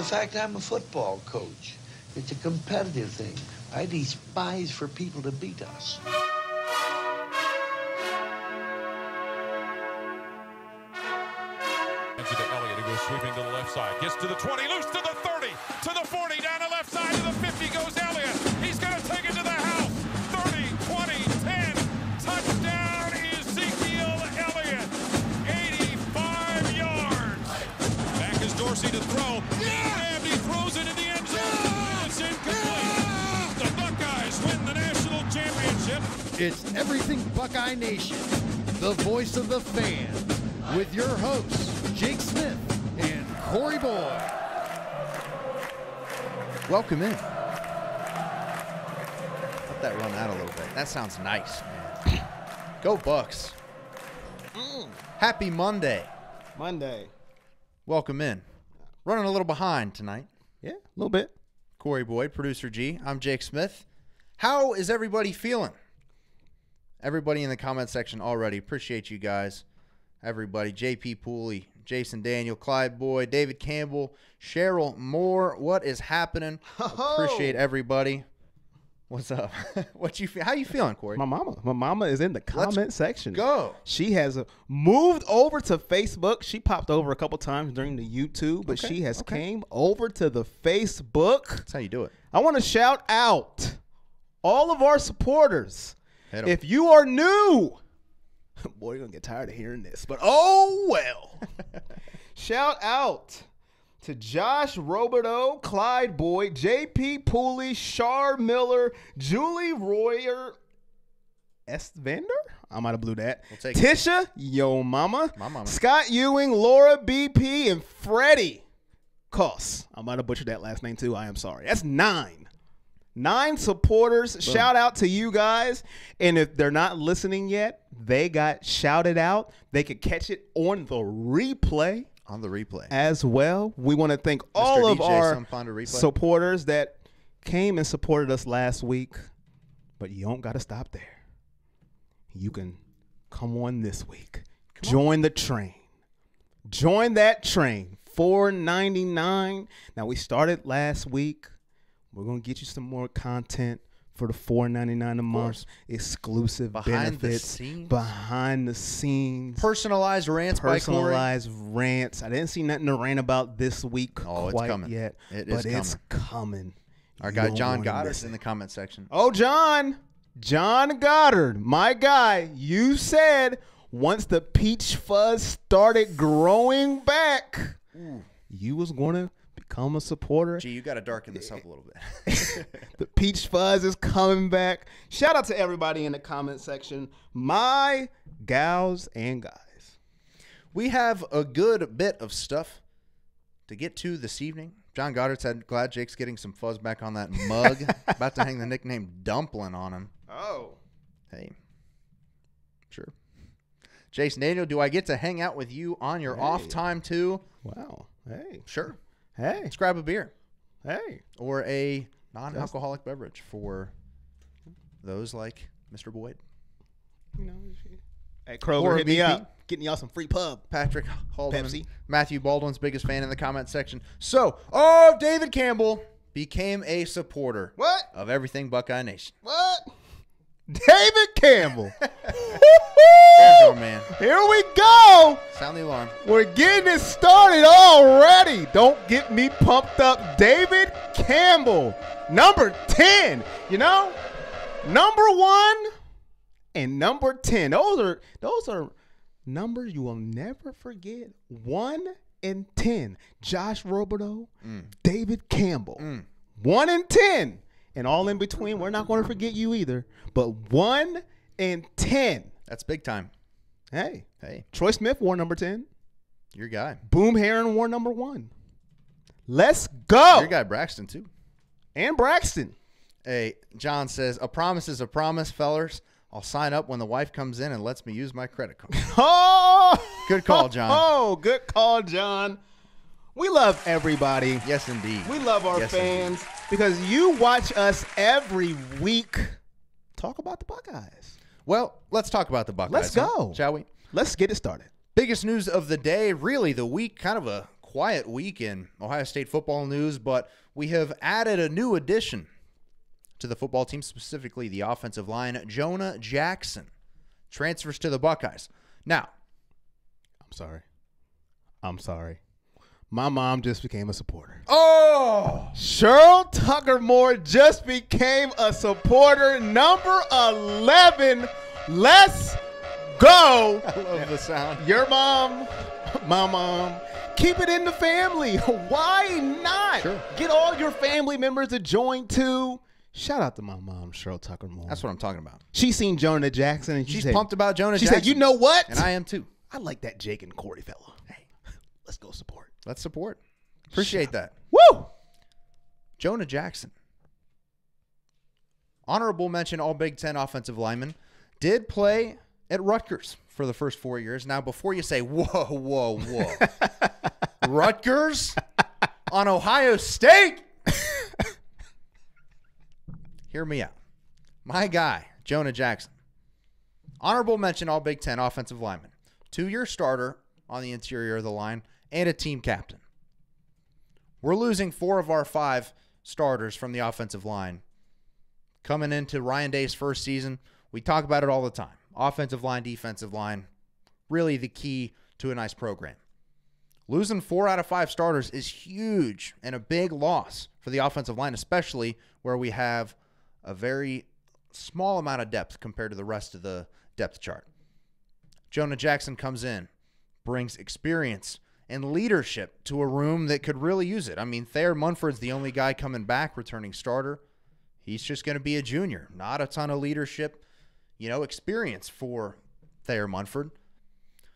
fact, I'm a football coach. It's a competitive thing. I despise for people to beat us. To Elliott, who goes sweeping to the left side. Gets to the 20, loose to the 30, to the 40, down the left side to the 50 goes Elliott. He's going to take it to the house. 30, 20, 10. Touchdown, Ezekiel Elliott. 85 yards. Back is Dorsey to throw. And he throws it in the end zone. It's incomplete. The Buckeyes win the national championship. It's Everything Buckeye Nation, the voice of the fan, with your hosts, Jake Smith and Corey Boyd. Welcome in. Let that run out a little bit. That sounds nice, man. Go Bucks. Happy Monday. Monday. Welcome in. Running a little behind tonight. Yeah, a little bit. Corey Boyd, producer G. I'm Jake Smith. How is everybody feeling? Everybody in the comment section already. Appreciate you guys. Everybody. JP Pooley, Jason Daniel, Clyde Boyd, David Campbell, Cheryl Moore. What is happening? Appreciate everybody. What's up? How you feeling, Corey? My mama is in the comment section. Go. She has moved over to Facebook. She popped over a couple times during the YouTube, but she has came over to the Facebook. That's how you do it. I want to shout out all of our supporters. Hit 'em. If you are new, boy, you're going to get tired of hearing this, but oh well. Shout out to Josh Roberto, Clyde Boyd, JP Pooley, Shar Miller, Julie Royer, Estvander? I might have blew that. We'll take it. Tisha, yo mama. My mama. Scott Ewing, Laura BP, and Freddie Koss. I might have butchered that last name too. I am sorry. That's 9. 9 supporters. Boom. Shout out to you guys. And if they're not listening yet, they got shouted out. They could catch it on the replay. On the replay. As well. We want to thank all of our supporters that came and supported us last week. But you don't got to stop there. You can come on this week. Join the train. Join that train. $4.99. Now, we started last week. We're going to get you some more content for the $4.99 a month. Exclusive benefits. Behind the scenes. Personalized rants by Corey. Personalized rants. I didn't see nothing to rant about this week quite coming. yet. It's coming. Our guy John Goddard's in the comment section. Oh, John Goddard, my guy, you said once the peach fuzz started growing back, you was going to become a supporter. Gee, you got to darken this up a little bit. The peach fuzz is coming back. Shout out to everybody in the comment section, my gals and guys. We have a good bit of stuff to get to this evening. John Goddard said, glad Jake's getting some fuzz back on that mug. About to hang the nickname Dumpling on him. Oh. Hey. Sure. Jason Daniel, do I get to hang out with you on your off time too? Wow. Hey. Sure. Hey. Let's grab a beer. Hey. Or a non-alcoholic beverage for those like Mr. Boyd. You know, hey, Kroger, hit me up. Getting y'all some free pub. Patrick Haldeman, Pepsi. Matthew Baldwin's biggest fan in the comment section. So, David Campbell became a supporter of Everything Buckeye Nation. What? David Campbell. There's our man. Here we go. Sound the alarm. We're getting it started already. Don't get me pumped up. David Campbell, number 10. You know, number 1 and number 10. Those are numbers you will never forget. 1 and 10. Josh Roberto, David Campbell. 1 and 10. And all in between, we're not going to forget you either. But 1 and 10. That's big time. Hey. Hey. Troy Smith wore number 10. Your guy. Boom Heron wore number 1. Let's go. Your guy Braxton, too. And Braxton. Hey, John says, a promise is a promise, fellers. I'll sign up when the wife comes in and lets me use my credit card. Oh! Good call, John. Oh, good call, John. We love everybody. Yes, indeed. We love our fans because you watch us every week talk about the Buckeyes. Well, let's talk about the Buckeyes. Let's go. Shall we? Let's get it started. Biggest news of the day, really the week, kind of a quiet week in Ohio State football news, but we have added a new addition to the football team, specifically the offensive line. Jonah Jackson transfers to the Buckeyes. Now, I'm sorry. My mom just became a supporter. Oh! Cheryl Tucker Moore just became a supporter. Number 11. Let's go. I love the sound. Your mom, my mom. Keep it in the family. Why not? Sure. Get all your family members to join too. Shout out to my mom, Cheryl Tucker Moore. That's what I'm talking about. She's seen Jonah Jackson. And She's pumped about Jonah Jackson. Jackson. She said, you know what? And I am too. I like that Jake and Corey fella. Hey, let's go support. Let's support. Appreciate that. Woo! Jonah Jackson. Honorable mention, all Big Ten offensive lineman. Did play at Rutgers for the first 4 years. Now, before you say, whoa. Rutgers on Ohio State? Hear me out. My guy, Jonah Jackson. Honorable mention, all Big Ten offensive lineman. 2-year starter on the interior of the line and a team captain. We're losing 4 of our 5 starters from the offensive line. Coming into Ryan Day's first season, we talk about it all the time. Offensive line, defensive line, really the key to a nice program. Losing 4 out of 5 starters is huge and a big loss for the offensive line, especially where we have a very small amount of depth compared to the rest of the depth chart. Jonah Jackson comes in, brings experience and leadership to a room that could really use it. I mean, Thayer Munford's the only guy coming back, returning starter. He's just going to be a junior. Not a ton of leadership, experience for Thayer Munford.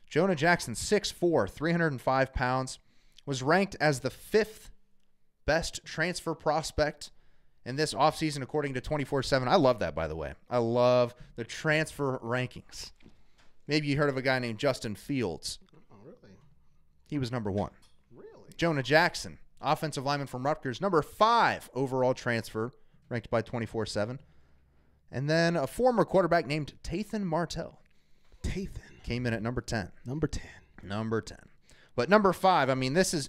Jonah Jackson, 6'4", 305 pounds, was ranked as the 5th best transfer prospect in this offseason, according to 24/7. I love that, by the way. I love the transfer rankings. Maybe you heard of a guy named Justin Fields. Oh, really? He was number 1. Really? Jonah Jackson, offensive lineman from Rutgers, number 5 overall transfer, ranked by 24/7. And then a former quarterback named Tathan Martell. Came in at number 10. Number 10. But number 5, I mean, this is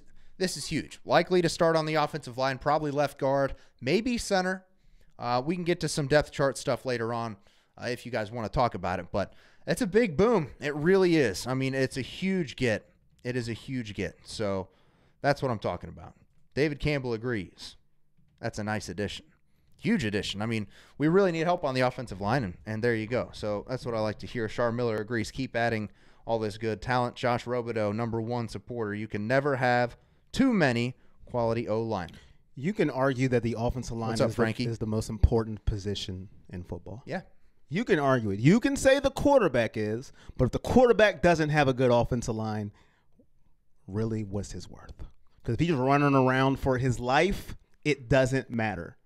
huge. Likely to start on the offensive line, probably left guard, maybe center. We can get to some depth chart stuff later on if you guys want to talk about it. But it's a big boom. It really is. I mean, it's a huge get. It is a huge get. So that's what I'm talking about. David Campbell agrees. That's a nice addition. Huge addition. I mean, we really need help on the offensive line, and there you go. So that's what I like to hear. Shar Miller agrees. Keep adding all this good talent. Josh Robideau, number 1 supporter. You can never have too many quality O-line. You can argue that the offensive line is the most important position in football. Yeah. You can argue it. You can say the quarterback is, but if the quarterback doesn't have a good offensive line, really, what's his worth? Because if he's running around for his life, it doesn't matter.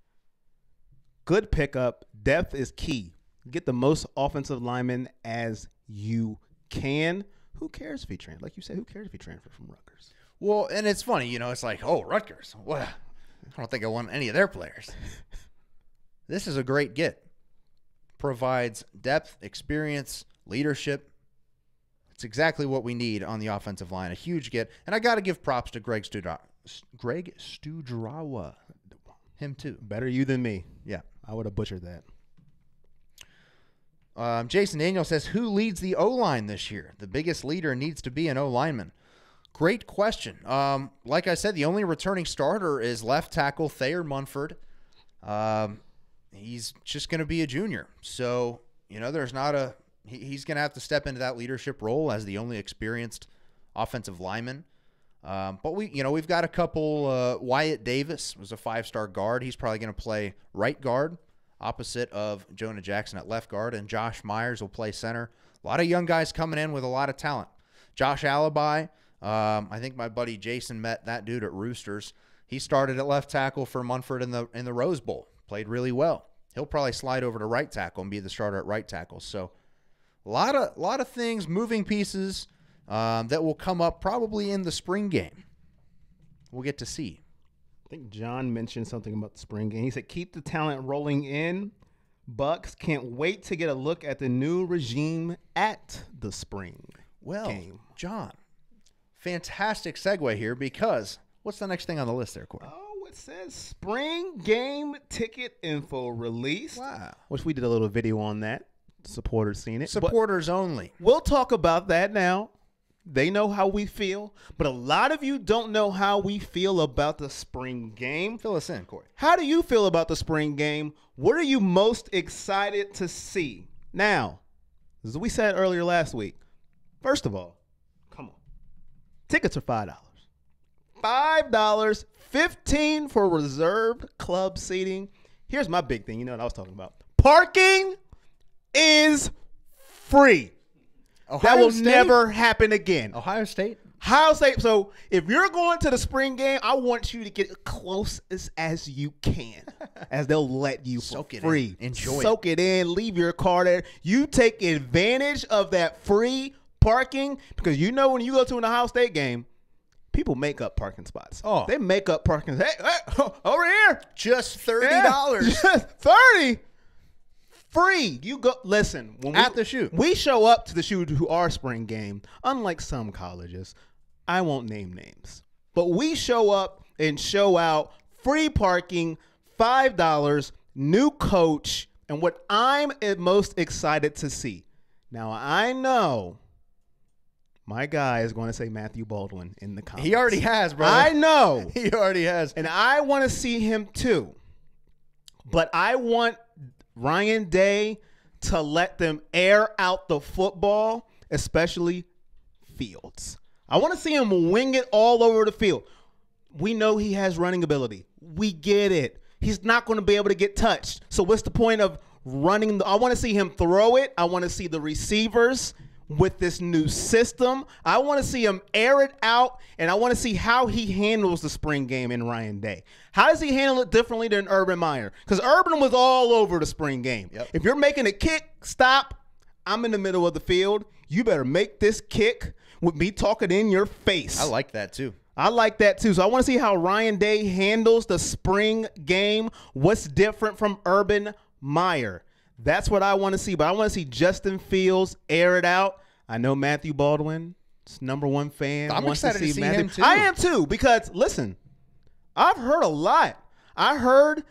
Good pickup. Depth is key. Get the most offensive linemen as you can. Who cares if he transfers? Like you said, who cares if he transfers from Rutgers? Well, and it's funny, it's like, oh, Rutgers. Well, I don't think I want any of their players. This is a great get. Provides depth, experience, leadership. It's exactly what we need on the offensive line. A huge get. And I got to give props to Greg Studrawa. Him too. Better you than me. Yeah. I would have butchered that. Jason Daniel says, who leads the O-line this year? The biggest leader needs to be an O-lineman. Great question. Like I said, the only returning starter is left tackle Thayer Munford. He's just going to be a junior. So, there's not he's going to have to step into that leadership role as the only experienced offensive lineman. But we've got a couple. Wyatt Davis was a 5-star guard. He's probably going to play right guard opposite of Jonah Jackson at left guard, and Josh Myers will play center. A lot of young guys coming in with a lot of talent. Josh Alibi, I think my buddy Jason met that dude at Roosters. He started at left tackle for Munford in the Rose Bowl. Played really well. He'll probably slide over to right tackle and be the starter at right tackle. So a lot of things, moving pieces that will come up probably in the spring game. We'll get to see. I think John mentioned something about the spring game. He said, keep the talent rolling in. Bucks can't wait to get a look at the new regime at the spring game. John, fantastic segue here because what's the next thing on the list there, Corey? Oh, it says spring game ticket info release. Wow. Which we did a little video on that. Supporters seen it. Supporters only. We'll talk about that now. They know how we feel, but a lot of you don't know how we feel about the spring game. Fill us in, Corey. How do you feel about the spring game? What are you most excited to see? Now, as we said earlier last week, first of all, come on. Tickets are $5. $5, $15 for reserved club seating. Here's my big thing. You know what I was talking about. Parking is free. That will never happen again. Ohio State? Ohio State. So if you're going to the spring game, I want you to get close as you can, as they'll let you Soak for it free. in. Enjoy Soak it in. Leave your car there. You take advantage of that free parking because you know when you go to an Ohio State game, people make up parking spots. Oh. They make up parking. Hey, over here. Just $30. Yeah, just $30. Free. You go listen. When the shoot. We show up to the shoot to our spring game. Unlike some colleges, I won't name names, but we show up and show out free parking, $5, new coach, and what I'm most excited to see. Now I know my guy is going to say Matthew Baldwin in the comments. He already has, bro. I know. He already has. And I want to see him too. But I want Ryan Day to let them air out the football, especially Fields. I want to see him wing it all over the field. We know he has running ability. We get it. He's not going to be able to get touched. So what's the point of running? I want to see him throw it. I want to see the receivers with this new system. I want to see him air it out, and I want to see how he handles the spring game in Ryan Day. How does he handle it differently than Urban Meyer? Because Urban was all over the spring game. Yep. If you're making a kick, stop. I'm in the middle of the field. You better make this kick with me talking in your face. I like that, too. I like that, too. So I want to see how Ryan Day handles the spring game. What's different from Urban Meyer? That's what I want to see. But I want to see Justin Fields air it out. I know Matthew Baldwin, #1 fan. I'm wants excited to see Matthew. him, too. I am, too, because, listen, I've heard a lot. I heard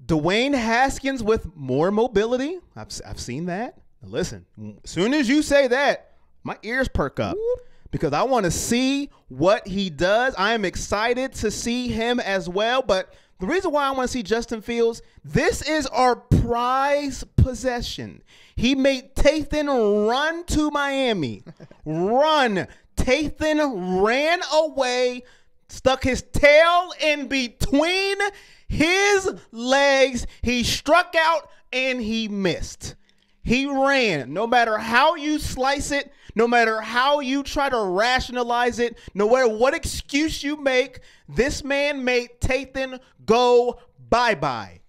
Dwayne Haskins with more mobility. I've seen that. Now listen, as soon as you say that, my ears perk up because I want to see what he does. I am excited to see him as well. But the reason why I want to see Justin Fields, this is our prize possession. He made Tathan run to Miami. Run. Tathan ran away, stuck his tail in between his legs. He struck out and he missed. He ran. No matter how you slice it, no matter how you try to rationalize it, no matter what excuse you make, this man made Tathan go bye-bye.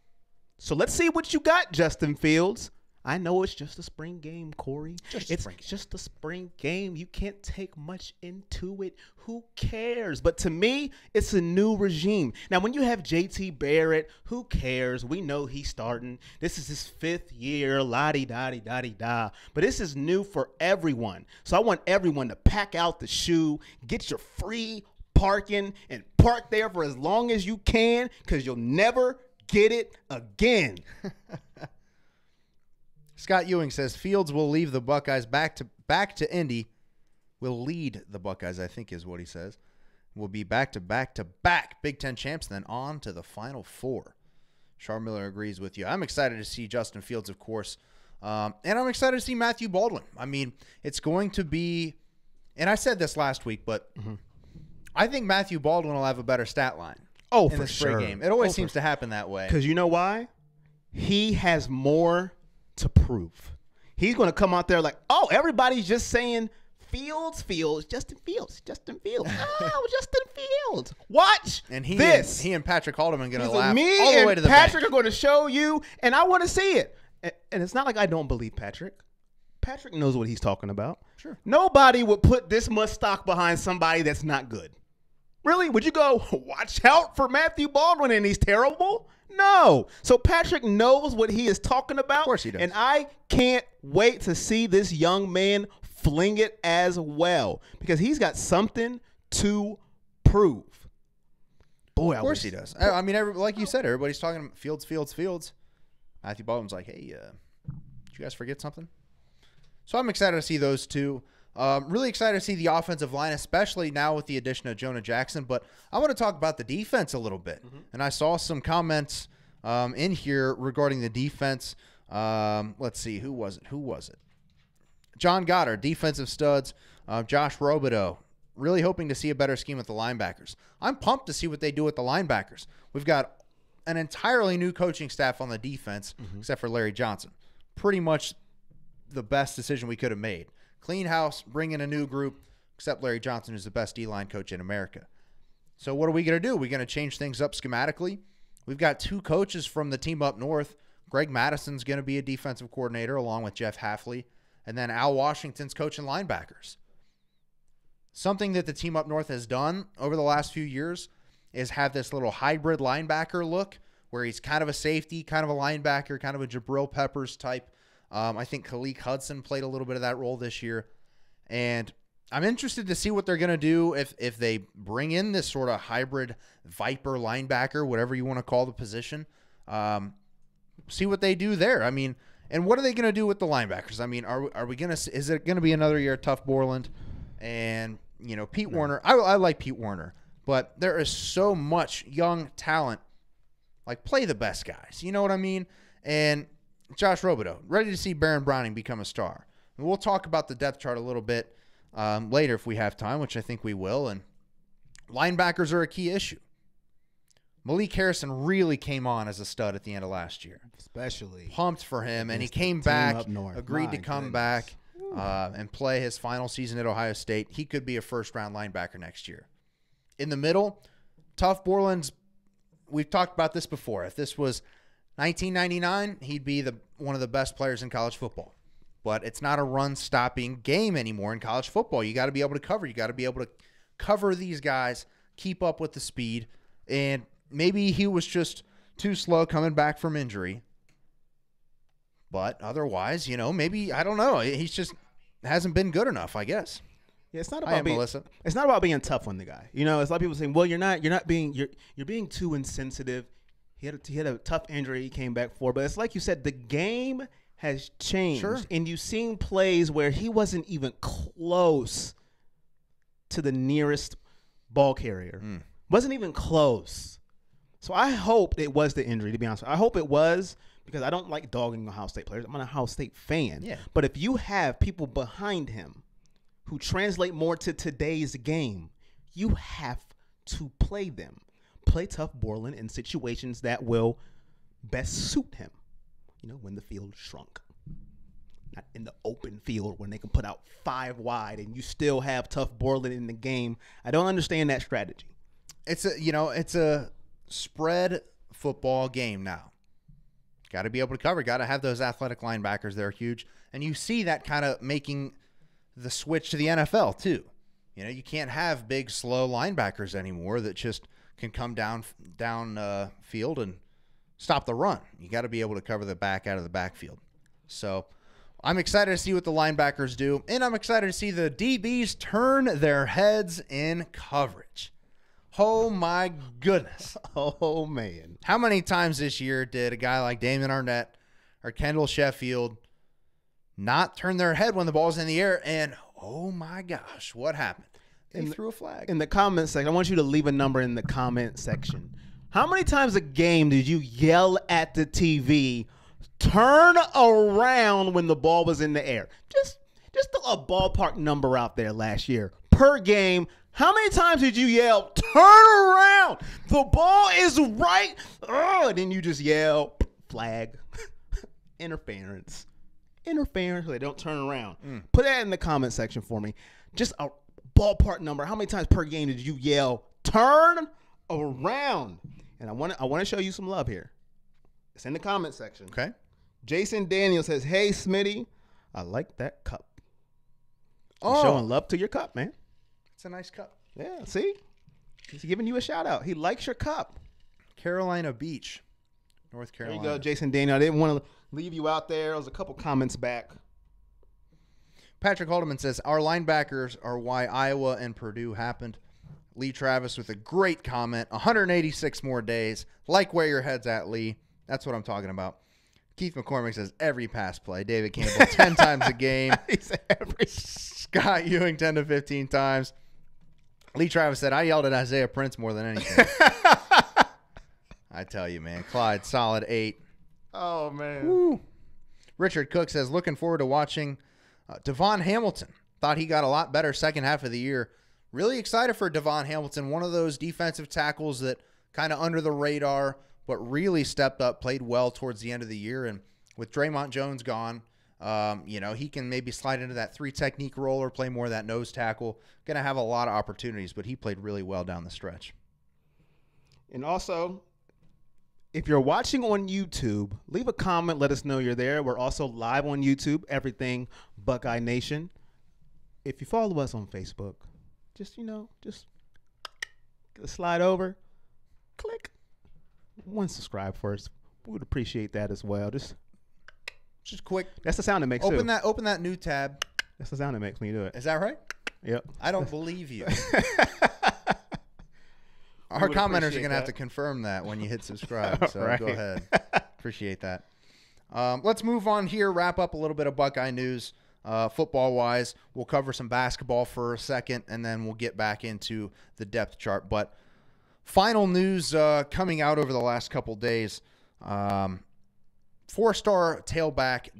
So let's see what you got, Justin Fields. I know it's just a spring game, Corey. It's just a spring game. You can't take much into it. Who cares? But to me, it's a new regime. Now, when you have JT Barrett, who cares? We know he's starting. This is his 5th year, la-di-da-di-da-di-da. But this is new for everyone. So I want everyone to pack out the shoe, get your free parking, and park there for as long as you can because you'll never get it again. Scott Ewing says Fields will leave the Buckeyes back to Indy. Will lead the Buckeyes, I think is what he says. Will be back to back Big Ten champs, then on to the Final Four. Char Miller agrees with you. I'm excited to see Justin Fields, of course. And I'm excited to see Matthew Baldwin. I mean, it's going to be, and I said this last week, but I think Matthew Baldwin will have a better stat line. Oh, in for the spring sure. game. It always seems to happen that way. Because you know why? He has more to prove. He's going to come out there like, oh, everybody's just saying Justin Fields. Oh, Justin Fields. Watch this. He and Patrick Haldeman going to laugh me all the and way to the Patrick bank. are going to show you, and I want to see it. And it's not like I don't believe Patrick. Patrick knows what he's talking about. Sure. Nobody would put this much stock behind somebody that's not good. Really? Would you go, watch out for Matthew Baldwin and he's terrible? No. So Patrick knows what he is talking about. Of course he does. And I can't wait to see this young man fling it as well because he's got something to prove. Boy, of course he does. I mean, like you said, everybody's talking Fields. Matthew Baldwin's like, hey, did you guys forget something? So I'm excited to see those two. Really excited to see the offensive line, especially now with the addition of Jonah Jackson. But I want to talk about the defense a little bit. Mm-hmm. And I saw some comments in here regarding the defense. Let's see. Who was it? John Goddard, defensive studs. Josh Robideau, really hoping to see a better scheme with the linebackers. I'm pumped to see what they do with the linebackers. We've got an entirely new coaching staff on the defense, except for Larry Johnson. Pretty much the best decision we could have made. Clean house, bring in a new group, except Larry Johnson, who's the best D-line coach in America. So what are we going to do? We're going to change things up schematically. We've got two coaches from the team up north. Greg Madison's going to be a defensive coordinator along with Jeff Hafley. And then Al Washington's coaching linebackers. Something that the team up north has done over the last few years is have this little hybrid linebacker look where he's kind of a safety, kind of a linebacker, kind of a Jabril Peppers type. I think Khaleke Hudson played a little bit of that role this year. And I'm interested to see what they're going to do if they bring in this sort of hybrid Viper linebacker, whatever you want to call the position. See what they do there. I mean, and what are they going to do with the linebackers? I mean, are we going to – is it going to be another year of Tough Borland and, Pete Werner? I like Pete Werner, but there is so much young talent. Like, play the best guys. You know what I mean? And Josh Robideau, ready to see Baron Browning become a star. And we'll talk about the depth chart a little bit later if we have time, which I think we will. And linebackers are a key issue. Malik Harrison really came on as a stud at the end of last year. Especially. Pumped for him, and he came back, agreed to come back and play his final season at Ohio State. He could be a first-round linebacker next year. In the middle, Tough Borland's, we've talked about this before. If this was 1999, he'd be one of the best players in college football. But it's not a run-stopping game anymore in college football. You got to be able to cover. You got to be able to cover these guys, keep up with the speed, and maybe he was just too slow coming back from injury. But otherwise, maybe, I don't know. He's just hasn't been good enough, I guess. Yeah, it's not about It's not about being tough on the guy. It's a lot of people saying, "Well, you're being too insensitive." He had a tough injury he came back for, but it's like you said, the game has changed, and you've seen plays where he wasn't even close to the nearest ball carrier. Wasn't even close. So I hope it was the injury, to be honest. I hope it was, because I don't like dogging Ohio State players. I'm an Ohio State fan. Yeah. But if you have people behind him who translate more to today's game, you have to play them. Play Tough Borland in situations that will best suit him. When the field shrunk. Not in the open field when they can put out 5 wide and you still have Tough Borland in the game. I don't understand that strategy. It's a spread football game now. Got to be able to cover. Got to have those athletic linebackers. They're huge. And you see that kind of making the switch to the NFL too. You can't have big, slow linebackers anymore that just can come down field and stop the run. You got to be able to cover the back out of the backfield. So I'm excited to see what the linebackers do, and I'm excited to see the DBs turn their heads in coverage. Oh, my goodness. Oh, man. How many times this year did a guy like Damon Arnett or Kendall Sheffield not turn their head when the ball's in the air, and oh, my gosh, what happened? They threw a flag. In the comment section, I want you to leave a number in the comment section. How many times a game did you yell at the TV, turn around when the ball was in the air? Just a ballpark number out there last year. Per game, how many times did you yell, turn around? The ball is right. And then you just yell, flag, interference. So they don't turn around. Put that in the comment section for me. Just a ballpark number. How many times per game did you yell, turn around? And I want to show you some love here. It's in the comment section. Okay. Jason Daniel says, "Hey, Smitty, I like that cup." You're showing love to your cup, man. It's a nice cup. Yeah, see? He's giving you a shout out. He likes your cup. Carolina Beach, North Carolina. There you go, Jason Daniel. I didn't want to leave you out there. There was a couple comments back. Patrick Haldeman says, our linebackers are why Iowa and Purdue happened. Lee Travis with a great comment. 186 more days. Like where your head's at, Lee. That's what I'm talking about. Keith McCormick says, every pass play. David Campbell, 10 times a game. He said every. Scott Ewing, 10 to 15 times. Lee Travis said, I yelled at Isaiah Prince more than anything. I tell you, man. Clyde, solid 8. Oh, man. Woo. Richard Cook says, looking forward to watching Devon Hamilton. Thought he got a lot better second half of the year. Really excited for Devon Hamilton, one of those defensive tackles that kind of under the radar, but really stepped up, played well towards the end of the year. And with Draymond Jones gone, he can maybe slide into that 3-technique role or play more of that nose tackle. Going to have a lot of opportunities, but he played really well down the stretch. And also, if you're watching on YouTube, leave a comment. Let us know you're there. We're also live on YouTube, everything Buckeye Nation. If you follow us on Facebook, just slide over, click. One subscribe first. We would appreciate that as well. Just quick. That's the sound it makes. Open that new tab. That's the sound it makes when you do it. Is that right? Yep. I don't believe you. Our commenters are going to have to confirm that when you hit subscribe. So right. Go ahead. Appreciate that. Let's move on here. Wrap up a little bit of Buckeye news. Football-wise, we'll cover some basketball for a second, and then we'll get back into the depth chart. But final news coming out over the last couple days. 4-star tailback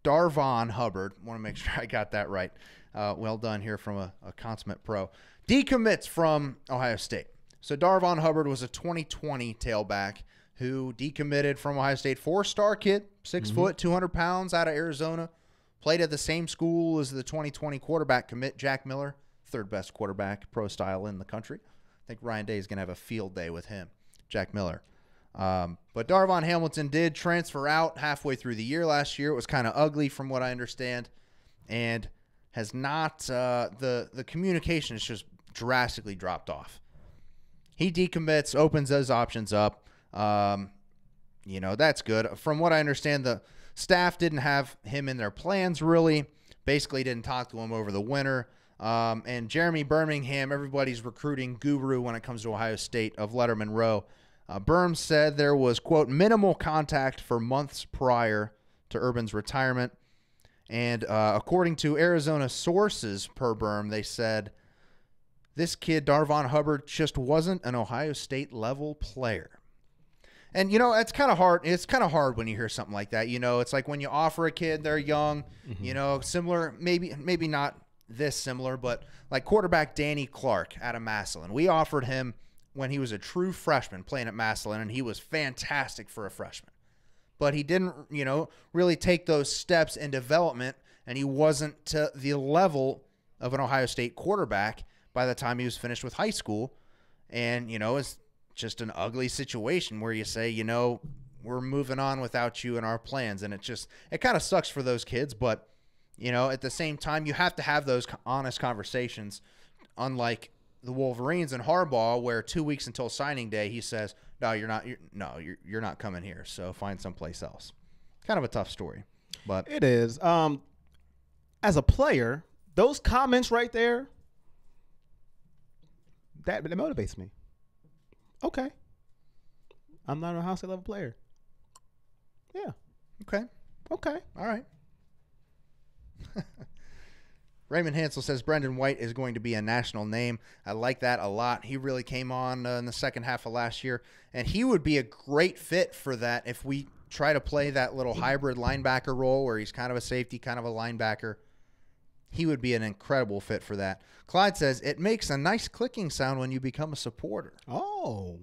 Darvon Hubbard. Want to make sure I got that right. Well done here from a consummate pro. Decommits from Ohio State. So Darvon Hubbard was a 2020 tailback who decommitted from Ohio State. 4-star kid, 6 foot, 200 pounds, out of Arizona. Played at the same school as the 2020 quarterback commit, Jack Miller, third best quarterback pro style in the country. I think Ryan Day is going to have a field day with him, Jack Miller. But Darvon Hamilton did transfer out halfway through the year last year. It was kind of ugly from what I understand, and has not the communication has just drastically dropped off. He decommits, opens those options up. That's good. From what I understand, the staff didn't have him in their plans really. Basically didn't talk to him over the winter. And Jeremy Birmingham, everybody's recruiting guru when it comes to Ohio State, of Letterman Row. Berm said there was, quote, minimal contact for months prior to Urban's retirement. And according to Arizona sources per Berm, they said this kid, Darvon Hubbard, just wasn't an Ohio State level player. And, it's kind of hard. It's kind of hard when you hear something like that. It's like when you offer a kid, they're young, similar, maybe not this similar, but like quarterback Danny Clark out of Massillon. We offered him when he was a true freshman playing at Massillon, and he was fantastic for a freshman. But he didn't, really take those steps in development, and he wasn't to the level of an Ohio State quarterback by the time he was finished with high school. And, it's just an ugly situation where you say, we're moving on without you in our plans. And it kind of sucks for those kids. But, at the same time, you have to have those honest conversations, unlike the Wolverines and Harbaugh, where 2 weeks until signing day, he says, no, you're not coming here. So find someplace else. Kind of a tough story, but it is. As a player, those comments right there, that motivates me. Okay. I'm not a Ohio State level player. Yeah. Okay. Okay. All right. Raymond Hansel says Brendan White is going to be a national name. I like that a lot. He really came on in the second half of last year, and he would be a great fit for that if we try to play that little hybrid linebacker role where he's kind of a safety, kind of a linebacker. He would be an incredible fit for that. Clyde says, it makes a nice clicking sound when you become a supporter. Oh.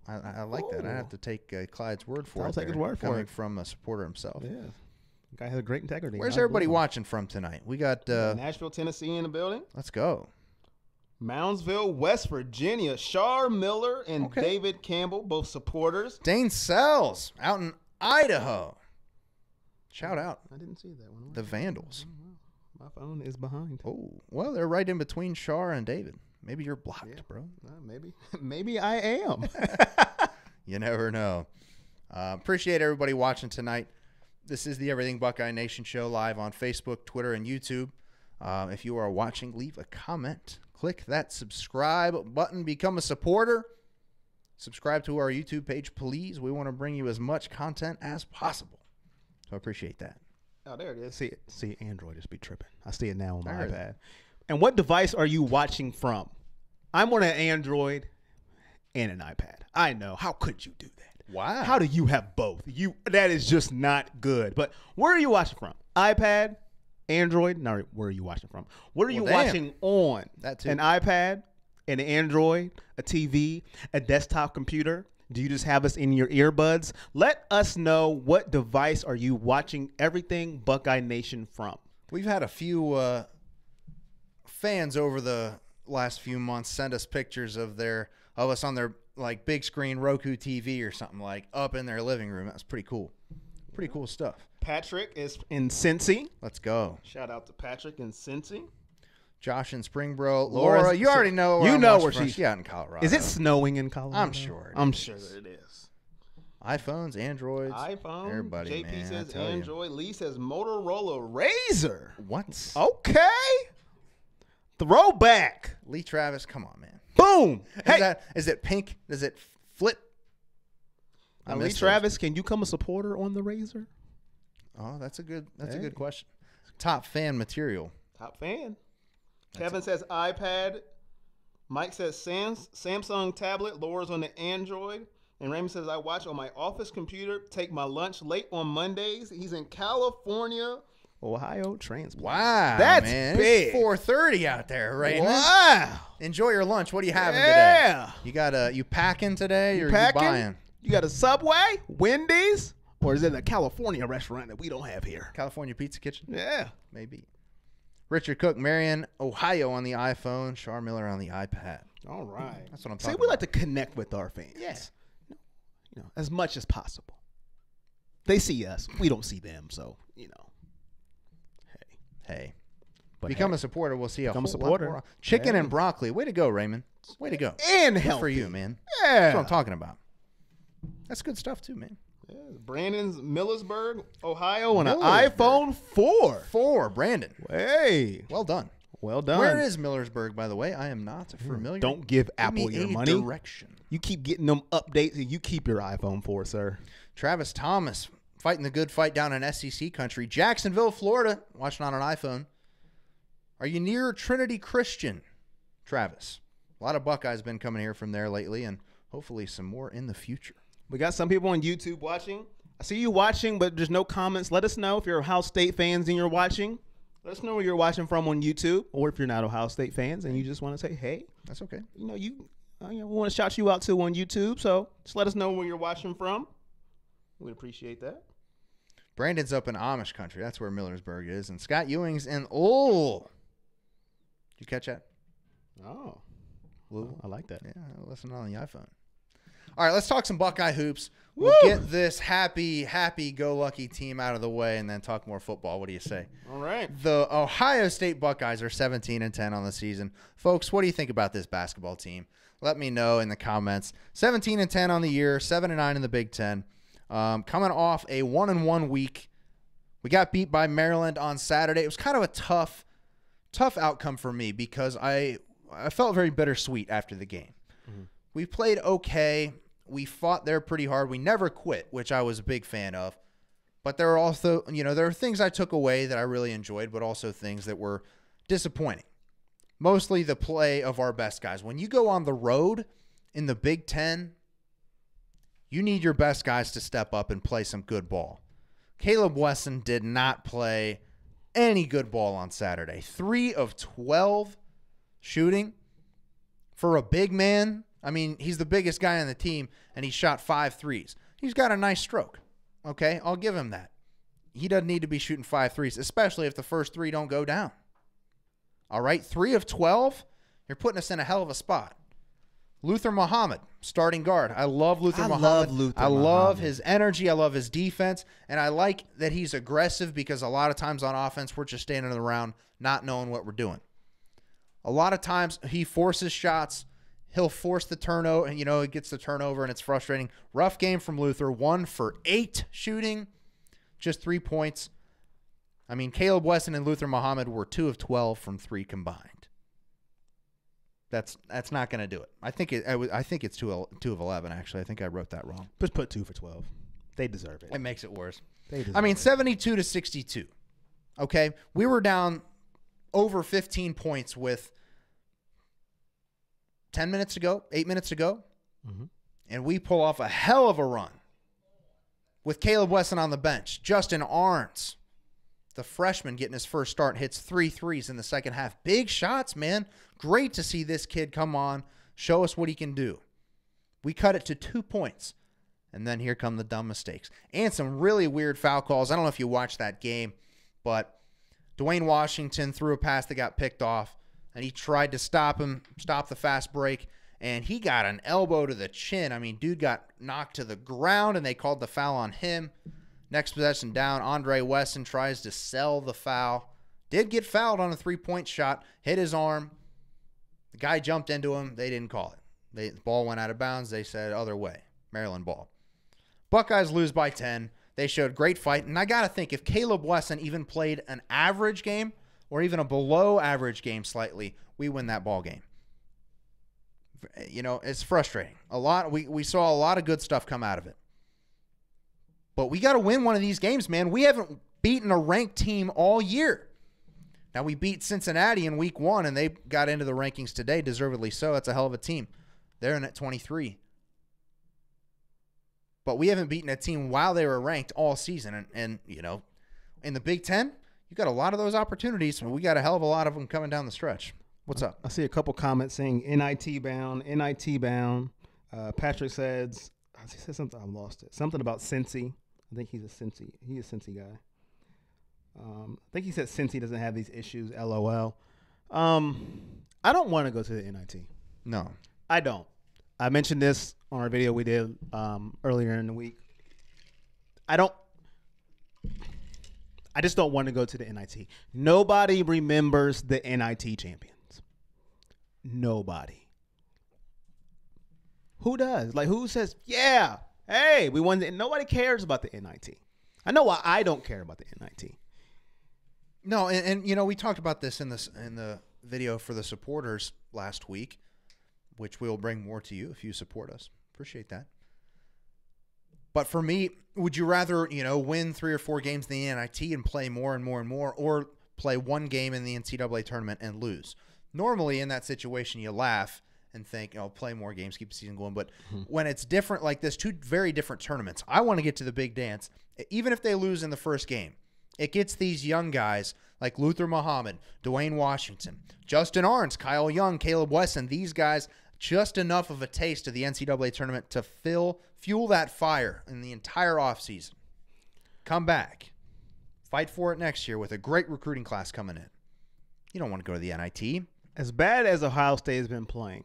I like that. I have to take Clyde's word for it. I'll take his word for it. Coming from a supporter himself. Yeah. The guy has a great integrity. Where's everybody watching from tonight? We got Nashville, Tennessee in the building. Let's go. Moundsville, West Virginia. Shar Miller and David Campbell, both supporters. Dane Sells out in Idaho. Shout out. I didn't see that one. The Vandals. My phone is behind. Oh, well, they're right in between Shar and David. Maybe you're blocked, bro. Maybe I am. You never know. Appreciate everybody watching tonight. This is the Everything Buckeye Nation show live on Facebook, Twitter, and YouTube. If you are watching, leave a comment. Click that subscribe button. Become a supporter. Subscribe to our YouTube page, please. We want to bring you as much content as possible. So I appreciate that. Oh, there it is. See, Android just be tripping. I see it now on my iPad. And what device are you watching from? I'm on an Android and an iPad. I know. How could you do that? Wow. How do you have both? That is just not good. But where are you watching from? iPad, Android? No, where are you watching from? What are you watching on? That too. An iPad, an Android, a TV, a desktop computer? Do you just have us in your earbuds? Let us know, what device are you watching Everything Buckeye Nation from? We've had a few fans over the last few months send us pictures of us on their like big screen Roku TV or something, like up in their living room. That's pretty cool. Pretty cool stuff. Patrick is in Cincy. Let's go. Shout out to Patrick in Cincy. Josh in Springboro. Laura, you already know. You know where she's out in Colorado. Is it snowing in Colorado? I'm sure. I'm sure that it is. iPhones, Androids. iPhone. Everybody, JP man, says Android. Lee says Motorola Razr. What? Okay. Throwback. Lee Travis, come on, man. Boom. Hey. Is it pink? Does it flip? Lee Travis, can you come a supporter on the Razr? Oh, that's a good question. Top fan material. Top fan. Kevin says iPad. Mike says Samsung tablet. Laura's on the Android. And Raymond says, I watch on my office computer, take my lunch late on Mondays. He's in California, Ohio transplant. Wow, that's man. big. It's 4:30 out there, Raymond. Wow. Enjoy your lunch. What are you having today? You packing today, or you buying? You got a Subway, Wendy's, or is it a California restaurant that we don't have here? California Pizza Kitchen? Yeah. Maybe. Richard Cook, Marion, Ohio on the iPhone, Char Miller on the iPad. All right. That's what I'm talking about. See, we like about. to connect with our fans. Yeah. As much as possible. They see us. We don't see them, so, Hey. But Become a supporter. We'll see a become a whole lot supporter. more. Chicken and broccoli. Way to go, Raymond. Way to go. And Good healthy. for you, man. Yeah. That's what I'm talking about. That's good stuff, too, man. Yeah. Brandon's Millersburg, Ohio, on an Millersburg. iPhone 4. 4, Brandon. Hey. Well done. Well done. Where is Millersburg, by the way? I am not familiar. Don't give Apple me your a money. Direction. You keep getting them updates, and you keep your iPhone 4, sir. Travis Thomas fighting the good fight down in SEC country. Jacksonville, Florida, watching on an iPhone. Are you near Trinity Christian, Travis? A lot of Buckeyes been coming here from there lately, and hopefully some more in the future. We got some people on YouTube watching. I see you watching, but there's no comments. Let us know if you're Ohio State fans and you're watching. Let us know where you're watching from on YouTube, or if you're not Ohio State fans and you just want to say, hey. That's okay. We want to shout you out too on YouTube, so just let us know where you're watching from. We'd appreciate that. Brandon's up in Amish country. That's where Millersburg is. And Scott Ewing's in Did you catch that? Oh, I like that. Yeah, listen on the iPhone. All right, let's talk some Buckeye hoops. We'll get this happy-go-lucky team out of the way and then talk more football. What do you say? All right. The Ohio State Buckeyes are 17-10 on the season. Folks, what do you think about this basketball team? Let me know in the comments. 17-10 on the year, 7-9 in the Big Ten. Coming off a 1-1 week. We got beat by Maryland on Saturday. It was kind of a tough outcome for me because I felt very bittersweet after the game. Mm-hmm. We played okay. We fought there pretty hard. We never quit, which I was a big fan of. But there are also, there are things I took away that I really enjoyed, but also things that were disappointing. Mostly the play of our best guys. When you go on the road in the Big Ten, you need your best guys to step up and play some good ball. Caleb Wesson did not play any good ball on Saturday. 3 of 12 shooting for a big man. I mean, he's the biggest guy on the team, and he shot 5 threes. He's got a nice stroke. Okay, I'll give him that. He doesn't need to be shooting 5 threes, especially if the first 3 don't go down. All right, 3 of 12, you're putting us in a hell of a spot. Luther Muhammad, starting guard. I love Luther Muhammad. I love his energy. I love his defense. And I like that he's aggressive because a lot of times on offense, we're just standing around not knowing what we're doing. A lot of times he forces shots. He'll force the turnover, and, it gets the turnover, and it's frustrating. Rough game from Luther. 1 for 8 shooting, just 3 points. I mean, Caleb Wesson and Luther Muhammad were 2 of 12 from 3 combined. That's not going to do it. I think it's 2 of 11, actually. I think I wrote that wrong. Just put 2 for 12. They deserve it. It makes it worse. I mean, 72 to 62. Okay? We were down over 15 points with 10 minutes to go, 8 minutes to go. Mm-hmm. And we pull off a hell of a run with Caleb Wesson on the bench. Justin Arns, the freshman, getting his first start, hits 3 threes in the second half. Big shots, man. Great to see this kid come on, show us what he can do. We cut it to 2 points. And then here come the dumb mistakes. And some really weird foul calls. I don't know if you watched that game, but Dwayne Washington threw a pass that got picked off, and he tried to stop the fast break, and he got an elbow to the chin. I mean, dude got knocked to the ground, and they called the foul on him. Next possession down, Andre Wesson tries to sell the foul. Did get fouled on a 3-point shot, hit his arm. The guy jumped into him. They didn't call it. The ball went out of bounds. They said other way, Maryland ball. Buckeyes lose by 10. They showed great fight. And I got to think, if Caleb Wesson even played an average game or even a below average game slightly, we win that ball game. You know, it's frustrating. We saw a lot of good stuff come out of it. But we got to win one of these games, man. We haven't beaten a ranked team all year. Now, we beat Cincinnati in week 1, and they got into the rankings today, deservedly so. That's a hell of a team. They're in at 23. But we haven't beaten a team while they were ranked all season. And you know, in the Big Ten, you got a lot of those opportunities, and we got a hell of a lot of them coming down the stretch. What's up? I see a couple comments saying NIT bound. Patrick says, he said something, I lost it. Something about Cincy. I think he's a Cincy guy. I think he said Cincy doesn't have these issues, LOL. I don't want to go to the NIT. No. I don't. I mentioned this on our video we did earlier in the week. I just don't want to go to the NIT. Nobody remembers the NIT champions. Nobody. Who does? Like, who says, yeah, hey, we won. Nobody cares about the NIT. I know why I don't care about the NIT. No, and you know, we talked about this in the video for the supporters last week, which we'll bring more to you if you support us. Appreciate that. But for me, would you rather, you know, win 3 or 4 games in the NIT and play more and more and more, or play 1 game in the NCAA tournament and lose? Normally, in that situation, you laugh and think, oh, play more games, keep the season going. But when it's different like this, 2 very different tournaments, I want to get to the big dance. Even if they lose in the first game, it gets these young guys like Luther Muhammad, Dwayne Washington, Justin Arns, Kyle Young, Caleb Wesson, these guys, just enough of a taste of the NCAA tournament to fuel that fire in the entire offseason. Come back. Fight for it next year with a great recruiting class coming in. You don't want to go to the NIT. As bad as Ohio State has been playing,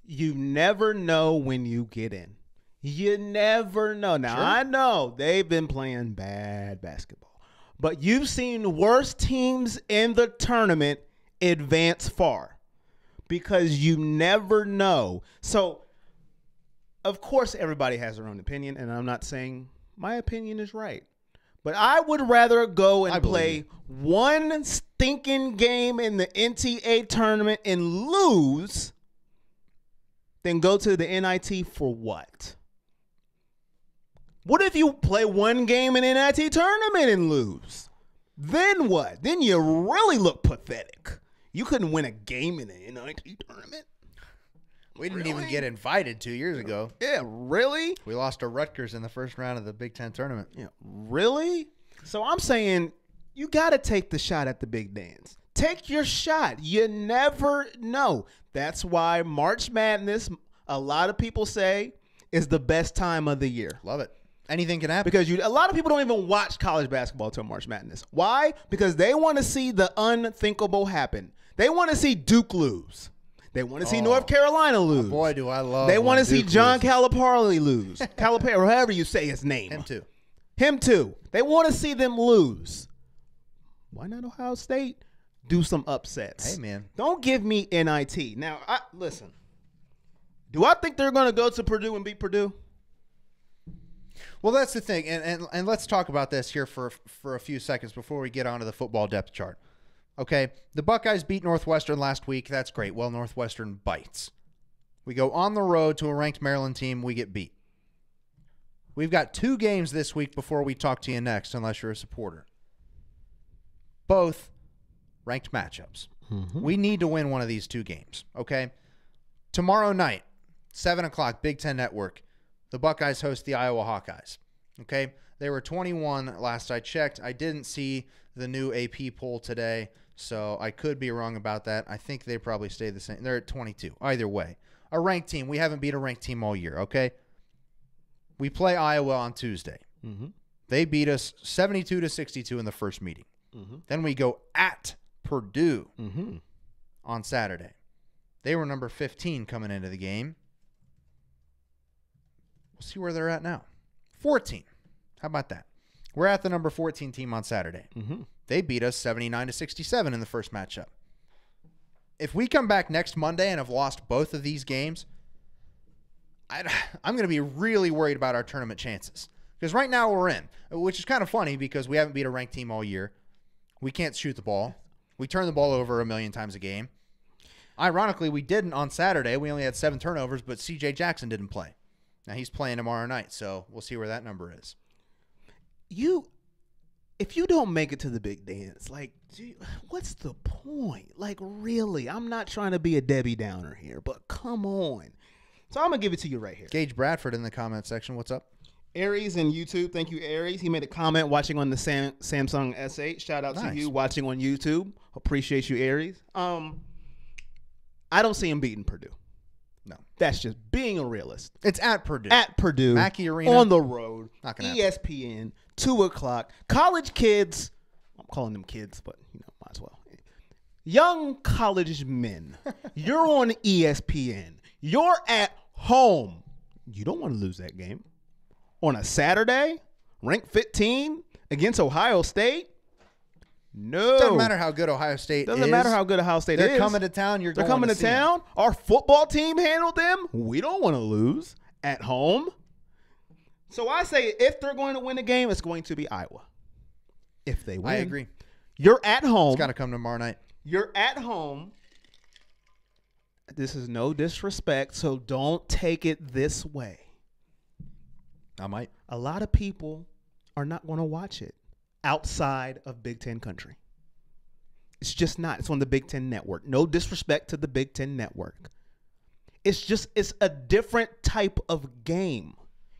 you never know when you get in. You never know. Now, sure. I know they've been playing bad basketball, but you've seen worse teams in the tournament advance far because you never know. So, of course, everybody has their own opinion, and I'm not saying my opinion is right. But I would rather go and play one stinking game in the NCAA tournament and lose than go to the NIT for what? What if you play one game in the NIT tournament and lose? Then what? Then you really look pathetic. You couldn't win a game in the NIT tournament. We didn't even get invited 2 years ago. Yeah, really? We lost to Rutgers in the first round of the Big Ten tournament. Yeah, really? So I'm saying you got to take the shot at the big dance. Take your shot. You never know. That's why March Madness, a lot of people say, is the best time of the year. Love it. Anything can happen. Because a lot of people don't even watch college basketball until March Madness. Why? Because they want to see the unthinkable happen. They want to see Duke lose. They want to see North Carolina lose. Boy, do I love They want to see John Calipari lose. Calipari, or however you say his name. Him too. They want to see them lose. Why not Ohio State do some upsets? Hey, man. Don't give me NIT. Now, listen. Do I think they're going to go to Purdue and beat Purdue? Well, that's the thing, and let's talk about this here for a few seconds before we get onto the football depth chart. Okay, the Buckeyes beat Northwestern last week. That's great. Well, Northwestern bites. We go on the road to a ranked Maryland team. We get beat. We've got 2 games this week before we talk to you next, unless you're a supporter. Both ranked matchups. Mm-hmm. We need to win one of these 2 games, okay? Tomorrow night, 7 o'clock, Big Ten Network, the Buckeyes host the Iowa Hawkeyes, okay? They were 21 last I checked. I didn't see the new AP poll today, so I could be wrong about that. I think they probably stay the same. They're at 22. Either way, a ranked team. We haven't beat a ranked team all year, okay? We play Iowa on Tuesday. Mm-hmm. They beat us 72-62 in the first meeting. Mm-hmm. Then we go at Purdue on Saturday. They were number 15 coming into the game. We'll see where they're at now. 14. How about that? We're at the number 14 team on Saturday. Mm-hmm. They beat us 79-67 in the first matchup. If we come back next Monday and have lost both of these games, I'm going to be really worried about our tournament chances. Because right now we're in, which is kind of funny because we haven't beat a ranked team all year. We can't shoot the ball. We turn the ball over 1 million times a game. Ironically, we didn't on Saturday. We only had 7 turnovers, but C.J. Jackson didn't play. Now he's playing tomorrow night, so we'll see where that number is. If you don't make it to the big dance, like, what's the point? Like, really? I'm not trying to be a Debbie Downer here, but come on. So I'm going to give it to you right here. Gage Bradford in the comment section. What's up? Aries in YouTube. Thank you, Aries. He made a comment watching on the Samsung S8. Shout out to you watching on YouTube. Appreciate you, Aries. I don't see him beating Purdue. No. That's just being a realist. It's at Purdue. At Purdue. Mackey Arena. On the road. Not gonna ESPN. Happen. 2 o'clock. College kids. I'm calling them kids, but, might as well. Young college men. You're on ESPN. You're at home. You don't want to lose that game. On a Saturday, ranked 15 against Ohio State? No. Doesn't matter how good Ohio State is. Doesn't matter how good Ohio State is. They're coming to town. They're coming to town. Our football team handled them. We don't want to lose at home. So I say if they're going to win a game, it's going to be Iowa. If they win. I agree. You're at home. It's got to come tomorrow night. You're at home. This is no disrespect, so don't take it this way. I might. A lot of people are not going to watch it outside of Big Ten country. It's just not. It's on the Big Ten Network. No disrespect to the Big Ten Network. It's a different type of game.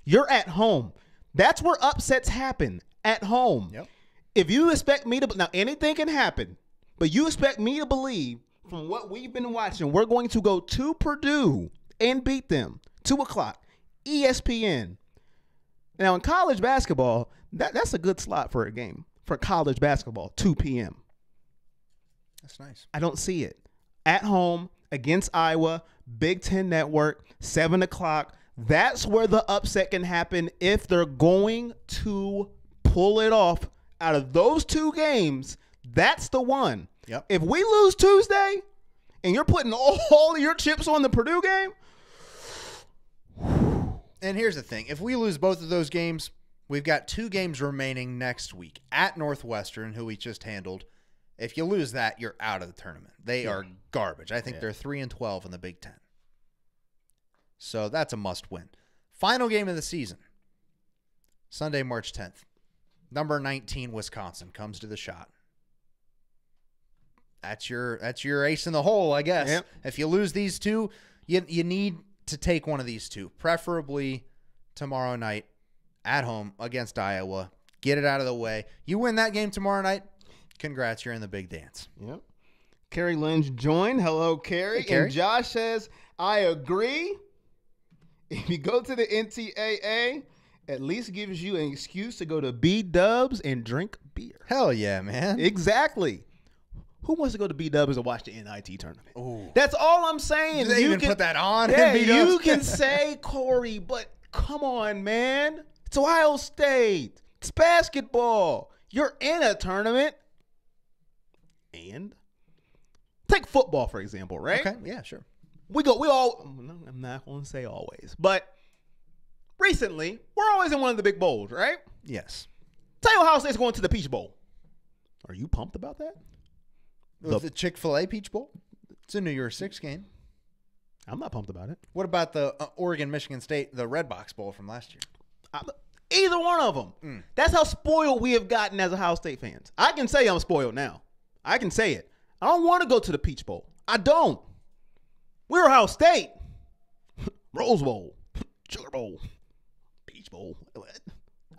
You're at home. That's where upsets happen, at home. Yep. If you expect me to, now anything can happen, but you expect me to believe from what we've been watching, we're going to go to Purdue and beat them. 2 o'clock, ESPN. Now, in college basketball, that's a good slot for a game. For college basketball, 2 p.m. That's nice. I don't see it. At home, against Iowa, Big Ten Network, 7 o'clock. That's where the upset can happen if they're going to pull it off. Out of those 2 games, that's the one. Yep. If we lose Tuesday and you're putting all of your chips on the Purdue game. And here's the thing. If we lose both of those games, we've got 2 games remaining next week at Northwestern, who we just handled. If you lose that, you're out of the tournament. They are garbage. I think they're 3-12 in the Big Ten. So that's a must win. Final game of the season. Sunday, March 10th. Number 19, Wisconsin, comes to the shot. That's your ace in the hole, I guess. Yep. If you lose these 2, you need to take one of these 2, preferably tomorrow night at home against Iowa. Get it out of the way. You win that game tomorrow night, congrats, you're in the big dance. Yep. Carrie Lynch joined. Hello, Carrie. Hey, Carrie. And Josh says, I agree. If you go to the NCAA, at least gives you an excuse to go to B-Dubs and drink beer. Hell yeah, man. Exactly. Who wants to go to B-Dubs and watch the NIT tournament? Ooh. That's all I'm saying. Do they even put that on? Yeah, you can say, Corey, but come on, man. It's Ohio State. It's basketball. You're in a tournament. And take football, for example, right? Okay, yeah, sure. We all, I'm not going to say always, but recently, we're always in one of the big bowls, right? Yes. Tell you Ohio State's going to the Peach Bowl. Are you pumped about that? The Chick-fil-A Peach Bowl? It's a New Year's Six game. I'm not pumped about it. What about the Oregon-Michigan State, the Red Box Bowl from last year? Either one of them. That's how spoiled we have gotten as Ohio State fans. I can say I'm spoiled now. I can say it. I don't want to go to the Peach Bowl. I don't. We're Ohio State. Rose Bowl. Sugar Bowl. Peach Bowl.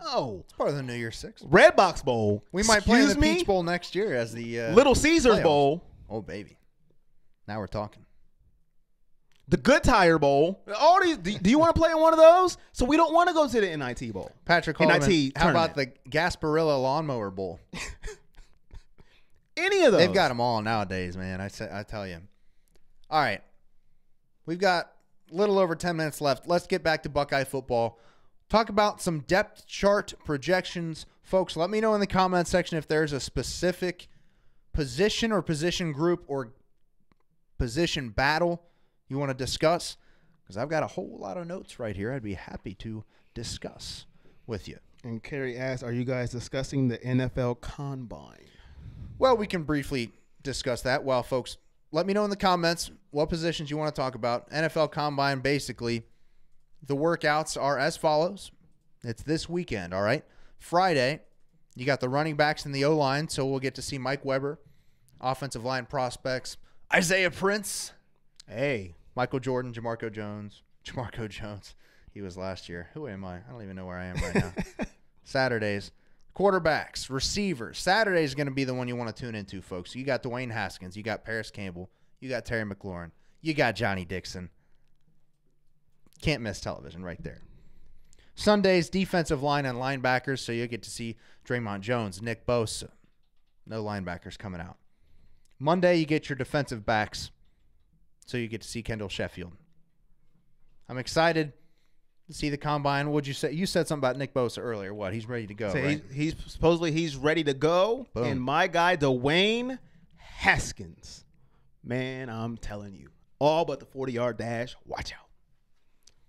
Oh. It's part of the New Year's Six. Red Box Bowl. We might play in the Peach Bowl next year as the Little Caesars playoffs. Bowl. Oh, baby. Now we're talking. The Good Tire Bowl. All these. Do you want to play in one of those? So we don't want to go to the NIT Bowl. Patrick Holman, NIT how about tournament. the Gasparilla Lawnmower Bowl? Any of those. They've got them all nowadays, man. I tell you. All right. We've got a little over 10 minutes left. Let's get back to Buckeye football. Talk about some depth chart projections. Folks, let me know in the comment section if there's a specific position or position group or position battle you want to discuss, because I've got a whole lot of notes right here I'd be happy to discuss with you. And Kerry asked, are you guys discussing the NFL Combine? Well, we can briefly discuss that. Well, folks, let me know in the comments what positions you want to talk about. NFL Combine, basically, the workouts are as follows. It's this weekend, all right? Friday, you got the running backs and the O-line, so we'll get to see Mike Weber, offensive line prospects, Isaiah Prince, Michael Jordan, Jamarco Jones. He was last year. Who am I? I don't even know where I am right now. Saturdays. Quarterbacks, receivers. Saturday is going to be the one you want to tune into, folks. You got Dwayne Haskins. You got Paris Campbell. You got Terry McLaurin. You got Johnny Dixon. Can't miss television right there. Sundays, defensive line and linebackers, so you'll get to see Draymond Jones, Nick Bosa. No linebackers coming out. Monday, you get your defensive backs, so you get to see Kendall Sheffield. I'm excited to see the combine. What'd you say? You said something about Nick Bosa earlier. What? He's ready to go, right? He's supposedly ready to go. Boom. And my guy, Dwayne Haskins, man, I'm telling you, all but the 40-yard dash, watch out.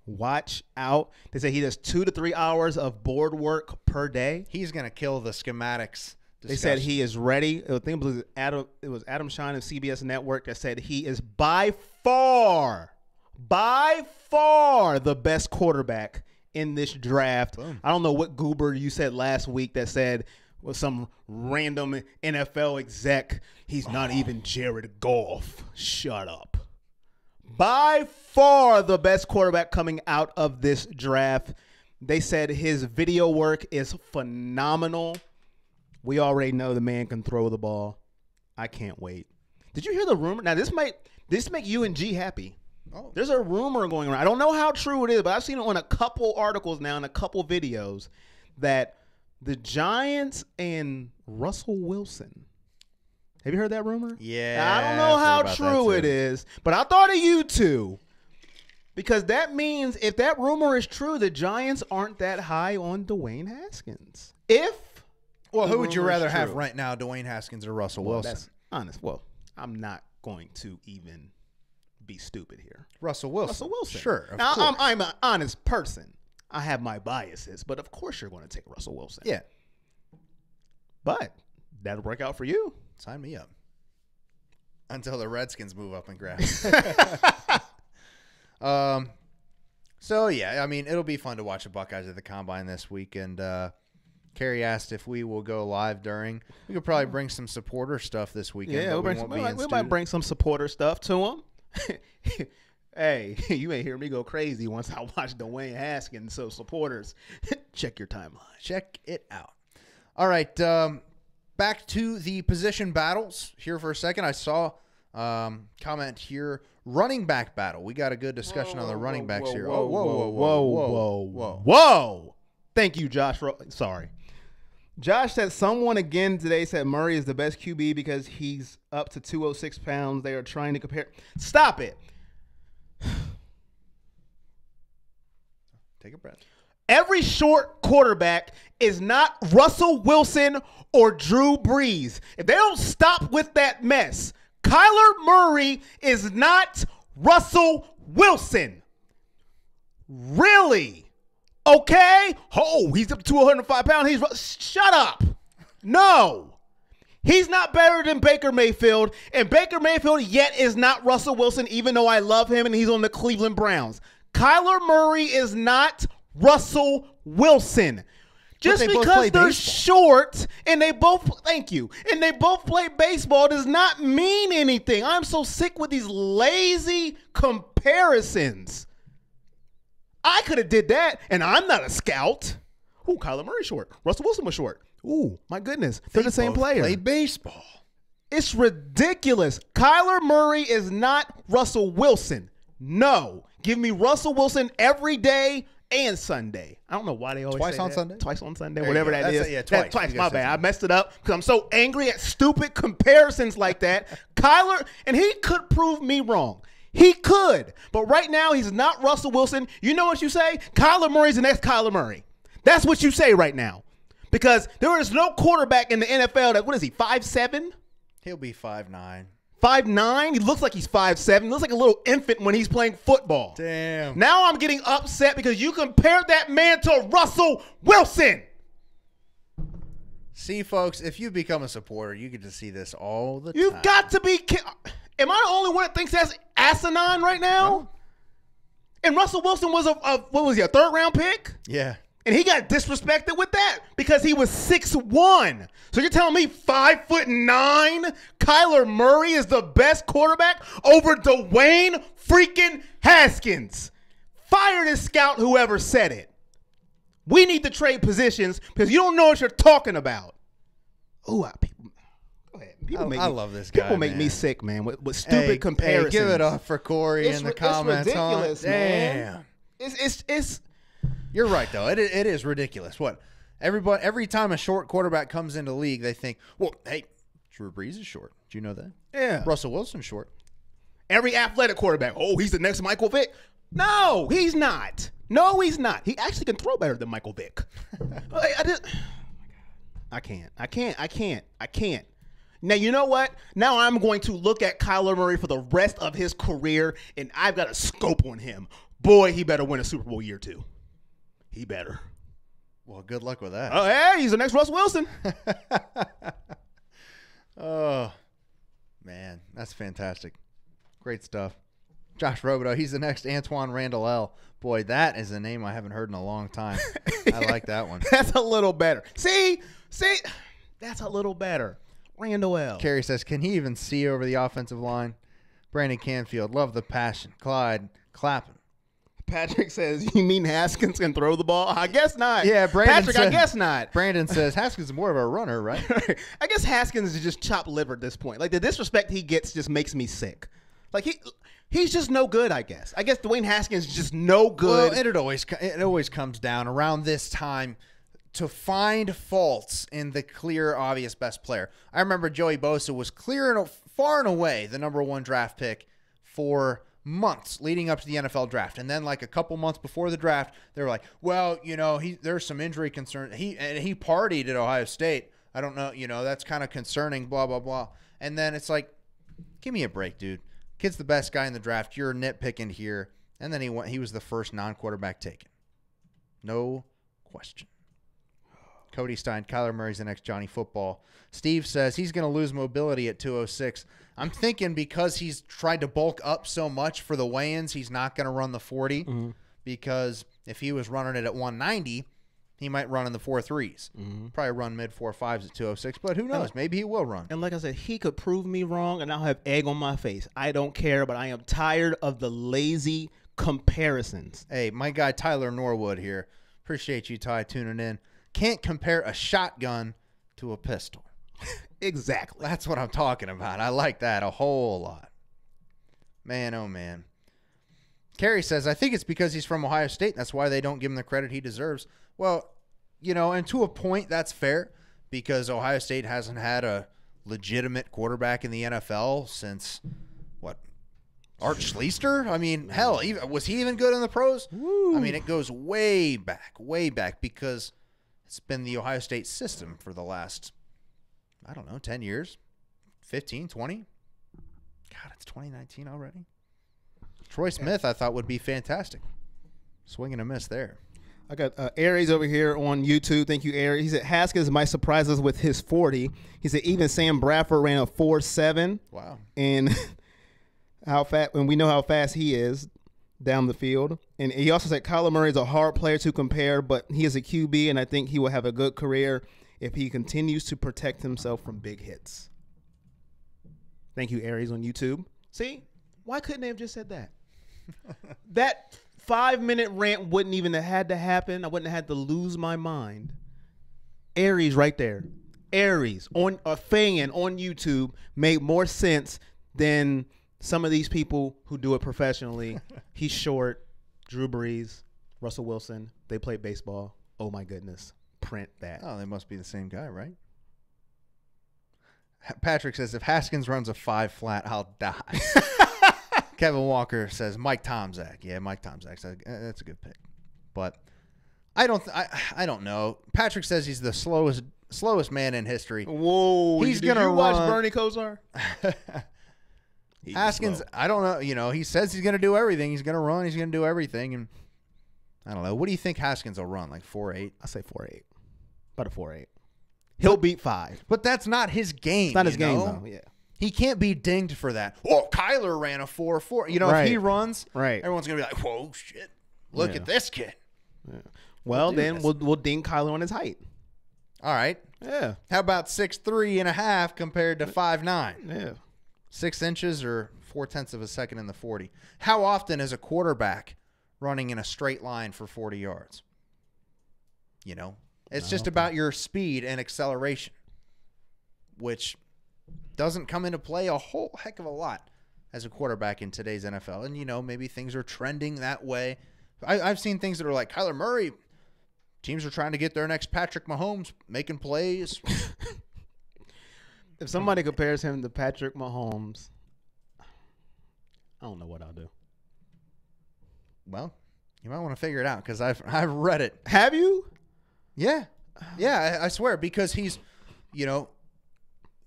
Watch out. They say he does 2 to 3 hours of board work per day. He's going to kill the schematics discussion. They said he is ready. I think it was Adam Shine of CBS Network that said he is by far the best quarterback in this draft. Boom. I don't know what goober you said last week that said was some random NFL exec. He's not even Jared Goff. Shut up. By far the best quarterback coming out of this draft. They said his video work is phenomenal. We already know the man can throw the ball. I can't wait. Did you hear the rumor? Now, this make you and G happy. Oh. There's a rumor going around. I don't know how true it is, but I've seen it on a couple articles now and a couple videos that the Giants and Russell Wilson. Have you heard that rumor? Yeah. I don't know how true it is, but I thought of you two. Because that means if that rumor is true, the Giants aren't that high on Dwayne Haskins. Well, who would you rather have right now, Dwayne Haskins or Russell Wilson? That's honest. Well, I'm not going to even be stupid here. Russell Wilson. Sure. Now, I'm an honest person. I have my biases, but of course you're going to take Russell Wilson. Yeah. But that'll work out for you. Sign me up. Until the Redskins move up and grab. So, yeah, I mean, it'll be fun to watch the Buckeyes at the Combine this week. And Kerry asked if we will go live during. We could probably bring some supporter stuff this weekend. Yeah, we might bring some supporter stuff to them. Hey, you may hear me go crazy once I watch Dwayne Haskins. So, supporters, check your timeline. Check it out. All right, back to the position battles here for a second. I saw comment here, running back battle. We got a good discussion on the running backs here. Whoa. Thank you, Josh. Sorry. Josh said someone again today said Murray is the best QB because he's up to 206 pounds. They are trying to compare. Stop it. Take a breath. Every short quarterback is not Russell Wilson or Drew Brees. If they don't stop with that mess, Kyler Murray is not Russell Wilson. Really? Okay. Oh, he's up to 205 pounds. Shut up. No. He's not better than Baker Mayfield, and Baker Mayfield yet is not Russell Wilson, even though I love him and he's on the Cleveland Browns. Kyler Murray is not Russell Wilson. Just because they're short and they both, thank you, and they both play baseball does not mean anything. I'm so sick with these lazy comparisons. I could have did that, and I'm not a scout. Ooh, Kyler Murray short. Russell Wilson was short. Ooh, my goodness. They're the same player. Play baseball. It's ridiculous. Kyler Murray is not Russell Wilson. No. Give me Russell Wilson every day and Sunday. I don't know why they always say that. Sunday? Twice on Sunday, whatever that is. Yeah, twice. Twice, my bad. I messed it up because I'm so angry at stupid comparisons like that. Kyler, and he could prove me wrong. He could. But right now, he's not Russell Wilson. You know what you say? Kyler Murray's the next Kyler Murray. That's what you say right now. Because there is no quarterback in the NFL that, what is he, 5'7"? He'll be 5'9". 5'9"? He looks like he's 5'7". He looks like a little infant when he's playing football. Damn. Now I'm getting upset because you compared that man to Russell Wilson. See, folks, if you become a supporter, you get to see this all the time. You've got to be am I the only one that thinks that's asinine right now? No. And Russell Wilson was what was he, a third-round pick? Yeah. And he got disrespected with that because he was 6'1". So you're telling me 5'9" Kyler Murray is the best quarterback over Dwayne freaking Haskins? Fire this scout, whoever said it. We need to trade positions because you don't know what you're talking about. Ooh, people, go ahead. I love this guy. People make me sick, man, with stupid comparisons. Hey, give it up for Corey in the comments. It's ridiculous, man. It's You're right, though. It is ridiculous. What? Every time a short quarterback comes into the league, they think, well, hey, Drew Brees is short. Do you know that? Yeah. Russell Wilson's short. Every athletic quarterback, oh, he's the next Michael Vick. No, he's not. No, he's not. He actually can throw better than Michael Vick. I can't. Now, you know what? Now I'm going to look at Kyler Murray for the rest of his career, and I've got a scope on him. Boy, he better win a Super Bowl year 2. He better. Well, good luck with that. Oh, hey, he's the next Russell Wilson. Oh, man, that's fantastic. Great stuff. Josh Robideau, he's the next Antoine Randall L. Boy, that is a name I haven't heard in a long time. I like that one. That's a little better. See, that's a little better. Randall L. Carey says, can he even see over the offensive line? Brandon Canfield, love the passion. Clyde, clapping. Patrick says, you mean Haskins can throw the ball? I guess not. Yeah, Brandon Patrick, I guess not. Brandon says, Haskins is more of a runner, right? I guess Haskins is just chopped liver at this point. Like, the disrespect he gets just makes me sick. Like, he's just no good, I guess. I guess Dwayne Haskins is just no good. Well, it always comes down around this time to find faults in the clear, obvious best player. I remember Joey Bosa was far and away the #1 draft pick for months leading up to the NFL draft. And then like a couple months before the draft, they were like, well, you know, there's some injury concerns. He partied at Ohio State. I don't know, you know, that's kind of concerning, blah, blah, blah. And then it's like, give me a break, dude. Kid's the best guy in the draft. You're nitpicking here. And then he was the first non-quarterback taken. No question. Cody Stein, Kyler Murray's the next Johnny Football. Steve says he's going to lose mobility at 206. I'm thinking because he's tried to bulk up so much for the weigh-ins, he's not going to run the 40 because if he was running it at 190, he might run in the 4.3s. Probably run mid 4.5s at 206, but who knows? Maybe he will run. And like I said, he could prove me wrong, and I'll have egg on my face. I don't care, but I am tired of the lazy comparisons. Hey, my guy Tyler Norwood here. Appreciate you, Ty, tuning in. Can't compare a shotgun to a pistol. Exactly. That's what I'm talking about. I like that a whole lot. Man, oh, man. Carey says, I think it's because he's from Ohio State. That's why they don't give him the credit he deserves. Well, you know, and to a point, that's fair because Ohio State hasn't had a legitimate quarterback in the NFL since, what, Art Schlichter? I mean, hell, was he even good in the pros? Woo. I mean, it goes way back because it's been the Ohio State system for the last, I don't know, 10 years, 15, 20. God, it's 2019 already. Troy Smith, I thought, would be fantastic. Swing and a miss there. I got Aries over here on YouTube. Thank you, Aries. He said Haskins might surprise us with his 40. He said even Sam Bradford ran a 4.7. Wow. And how fast, and we know how fast he is down the field. And he also said Kyler Murray is a hard player to compare, but he is a QB, and I think he will have a good career if he continues to protect himself from big hits. Thank you, Aries on YouTube. See, why couldn't they have just said that? That 5-minute rant wouldn't even have had to happen. I wouldn't have had to lose my mind. Aries right there. Aries on a fan on YouTube made more sense than some of these people who do it professionally. He's short. Drew Brees, Russell Wilson. They played baseball. Oh my goodness. Print that. Oh, they must be the same guy, right? Patrick says if Haskins runs a 5 flat, I'll die. Kevin Walker says Mike Tomczak. Yeah, Mike Tomczak. That's a good pick. But I don't know. Patrick says he's the slowest man in history. Whoa. He's going to run. Watch Bernie Kosar? Haskins, I don't know. You know, he says he's going to do everything. He's going to run. He's going to do everything. And I don't know. What do you think Haskins will run? Like 4.8? I say 4.8. About a 4.8. He'll beat 5. But that's not his game. It's not his game, though. Yeah. He can't be dinged for that. Oh, Kyler ran a 4.4. You know, right. If he runs, right, everyone's going to be like, whoa, shit. Look at this kid. Yeah. Well, then we'll ding Kyler on his height. All right. Yeah. How about 6'3.5" compared to 5'9"? Yeah. 6 inches or 0.4 of a second in the 40. How often is a quarterback running in a straight line for 40 yards? You know, it's just about your speed and acceleration, which doesn't come into play a whole heck of a lot as a quarterback in today's NFL. And, you know, maybe things are trending that way. I've seen things that are like Kyler Murray. Teams are trying to get their next Patrick Mahomes, making plays. If somebody compares him to Patrick Mahomes, I don't know what I'll do. Well, you might want to figure it out because I've read it. Have you? Yeah. Yeah, I swear, because he's, you know,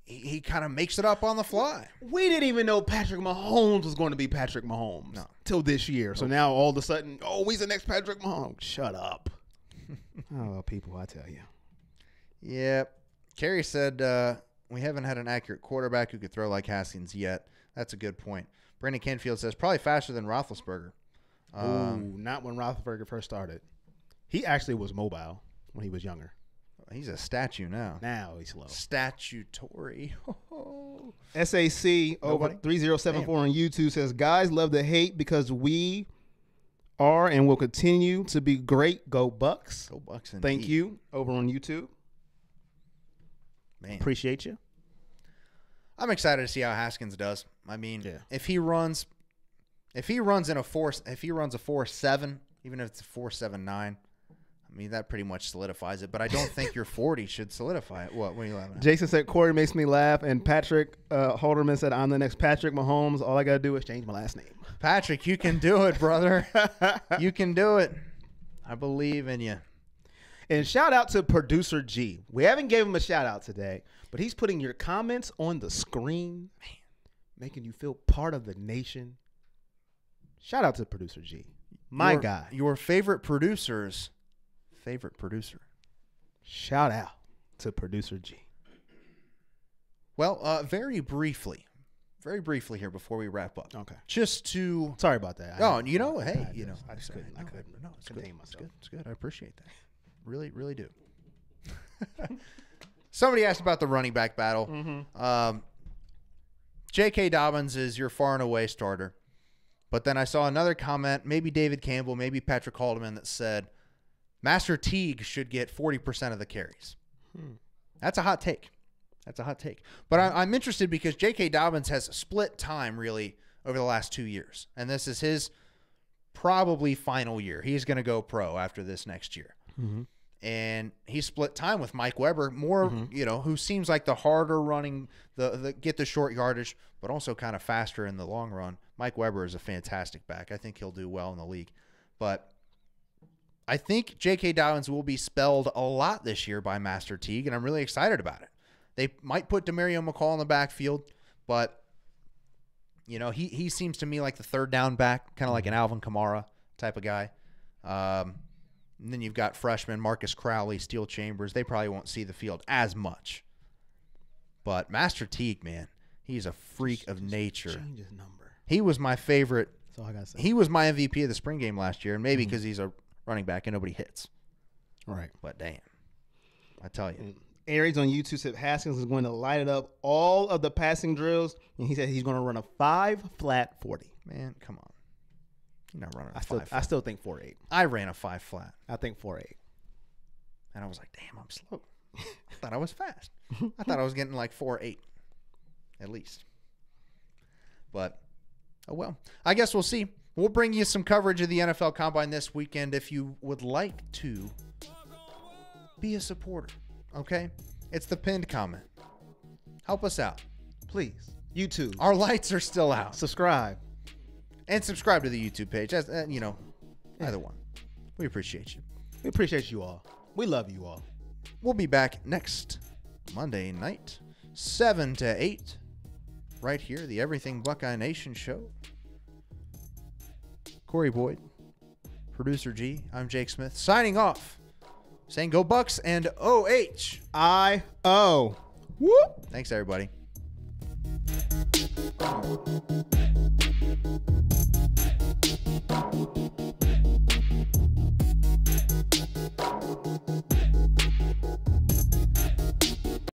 he kind of makes it up on the fly. We didn't even know Patrick Mahomes was going to be Patrick Mahomes till this year. So now all of a sudden, he's the next Patrick Mahomes. Shut up. Oh, people, I tell you. Yeah. Kerry said we haven't had an accurate quarterback who could throw like Haskins yet. That's a good point. Brandon Canfield says probably faster than Roethlisberger. Not when Roethlisberger first started. He actually was mobile when he was younger. He's a statue now. Now he's slow. Statutory. SAC over 3074 on YouTube says, guys love to hate because we are and will continue to be great. Go Bucks. Go Bucks. Thank you over on YouTube. Man. Appreciate you. I'm excited to see how Haskins does. I mean, if he runs in a 4.7, even if it's a 4.79, I mean, that pretty much solidifies it. But I don't think your 40 should solidify it. What are you laughing at? Jason said, Corey makes me laugh. And Patrick Holderman said, I'm the next Patrick Mahomes. All I got to do is change my last name. Patrick, you can do it, brother. You can do it. I believe in you. And shout out to Producer G. We haven't gave him a shout out today, but he's putting your comments on the screen, making you feel part of the nation. Shout out to Producer G. My guy. Your favorite producer's favorite producer. Shout out to Producer G. Well, very briefly here before we wrap up. Okay. Just to. Sorry about that. I just couldn't. I couldn't contain myself. It's good. I appreciate that. Really, really do. Somebody asked about the running back battle. Mm-hmm. J.K. Dobbins is your far and away starter. But then I saw another comment, maybe David Campbell, maybe Patrick Haldeman, that said Master Teague should get 40% of the carries. That's a hot take. But I'm interested because J.K. Dobbins has split time, really, over the last 2 years. And this is his probably final year. He's going to go pro after this next year. Mm-hmm. And he split time with Mike Weber, more, who seems like the harder running, the get the short yardage, but also kind of faster in the long run. Mike Weber is a fantastic back. I think he'll do well in the league. But I think J.K. Dobbins will be spelled a lot this year by Master Teague, and I'm really excited about it. They might put Demario McCall in the backfield, but, he seems to me like the third down back, kind of like an Alvin Kamara type of guy. And then you've got freshmen Marcus Crowley, Steel Chambers. They probably won't see the field as much. But Master Teague, man, he's a freak of nature. Change his number. He was my favorite. That's all I gotta say. He was my MVP of the spring game last year, and maybe because he's a running back and nobody hits. Right. But damn, I tell you. Aries on YouTube said Haskins is going to light it up all of the passing drills, and he said he's going to run a 5 flat 40. Man, come on. You're not running a 5 flat. I still think 4.8. I ran a 5 flat. I think 4.8. And I was like, damn, I'm slow. I thought I was fast. I thought I was getting like 4.8 at least. But, oh well. I guess we'll see. We'll bring you some coverage of the NFL Combine this weekend if you would like to be a supporter. Okay? It's the pinned comment. Help us out. Please. YouTube. Our lights are still out. Subscribe. And subscribe to the YouTube page. As, either one. We appreciate you. We appreciate you all. We love you all. We'll be back next Monday night, 7 to 8, right here, the Everything Buckeye Nation show. Corey Boyd, producer G, I'm Jake Smith, signing off, saying go Bucks and OHIO. Whoop. Thanks, everybody.